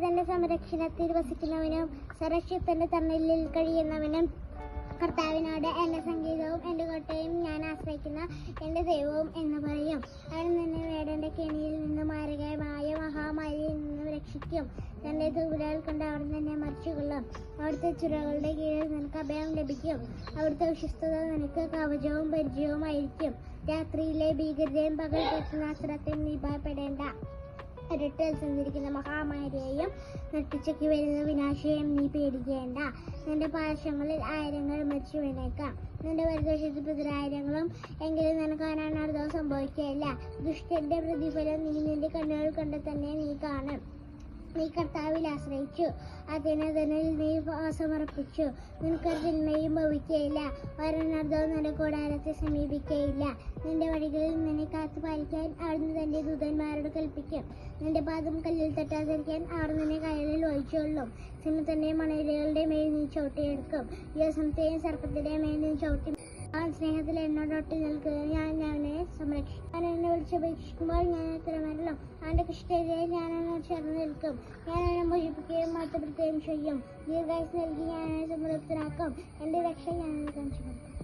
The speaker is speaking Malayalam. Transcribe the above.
തന്റെ സംരക്ഷണത്തിൽ വസിക്കുന്നവനും സർവശക്തന്റെ തണലിൽ കഴിയുന്നവനും കർത്താവിനോട് എൻ്റെ സംഗീതവും എൻ്റെ കോട്ടയും ഞാൻ ആശ്രയിക്കുന്ന എൻ്റെ ദൈവവും എന്ന് പറയും. അവൻ നിന്നെ വേടന്റെ കെണിയിൽ നിന്ന് മാരകമായ മഹാമാരിയിൽ നിന്നും രക്ഷിക്കും. തൻ്റെ തൂവലുകൾ കൊണ്ട് അവർ നിന്നെ മറിച്ചുകൊള്ളും. അവിടുത്തെ ചുരകളുടെ കീഴിൽ നിനക്ക് അഭയം ലഭിക്കും. അവിടുത്തെ വിശ്വസ്തത നിനക്ക് കവചവും പരിചയവുമായിരിക്കും. രാത്രിയിലെ ഭീകരതയും പകൽ പറ്റുന്ന അസ്ത്രത്തെയും നീ ഭയപ്പെടേണ്ട. ഇരുട്ടിൽ സഞ്ചരിക്കുന്ന മഹാമാരിയെയും നട്ടുച്ചയ്ക്ക് വരുന്ന വിനാശയെയും നീ പേടിക്കേണ്ട. നിന്റെ പാർശ്വങ്ങളിൽ ആയിരങ്ങൾ മരിച്ചു വീണേക്കാം, നിന്റെ വലതുവശത്ത് 10,000 എങ്കിലും നിനക്ക് അനാർത്ഥവും സംഭവിക്കുകയില്ല. ദുഷ്ടന്റെ പ്രതിഫലം നീ നിന്റെ കണ്ണുകൾ കൊണ്ട് തന്നെ നീ കാണും. നീ കർത്താവിൽ ആശ്രയിച്ചു, അതിനിൽ നീ സമർപ്പിച്ചു. നിനക്ക് തിന്മയും ഭവിക്കുകയില്ല, ഒരനർത്ഥവും നിന്റെ കൂടാരത്തെ സമീപിക്കുകയില്ല. നിന്റെ വഴികളിൽ നിന്നെ കാത്തു പാലിക്കാൻ അവിടുന്ന് തന്റെ ദൂതന്മാരോട് കൽപ്പിക്കും. നിന്റെ പാദം കല്ലിൽ തട്ടാതിരിക്കാൻ അവർ നിന്നെ കയലിൽ ഒഴിച്ചുകൊള്ളും. സിംഹത്തിന്റെ മണലുകളുടെ മേൽ നീ ചവിട്ടിയെടുക്കും, യോസനത്തെയും സർപ്പത്തിന്റെയും മേൽ നീ ചവിട്ടി. അവൻ സ്നേഹത്തിൽ എന്നോടൊട്ടി നിൽക്കുക, ഞാൻ അവനെ സംരക്ഷിക്കും. അവൻ എന്നെ വിളിച്ചപേക്ഷിക്കുമ്പോൾ ഞാൻ ഉത്തരമരുളും. അവന്റെ കഷ്ടതയെ ഞാൻ അവനോട് ചേർന്ന് നിൽക്കും. ഞാൻ അവനെ മോചിപ്പിക്കുകയും മാറ്റപ്പെടുത്തുകയും ചെയ്യും. ദീർഘായുസ്സ് നൽകി ഞാൻ അവനെ സംതൃപ്തനാക്കും. എന്റെ രക്ഷ ഞാൻ കാണിച്ചു കൊടുക്കും.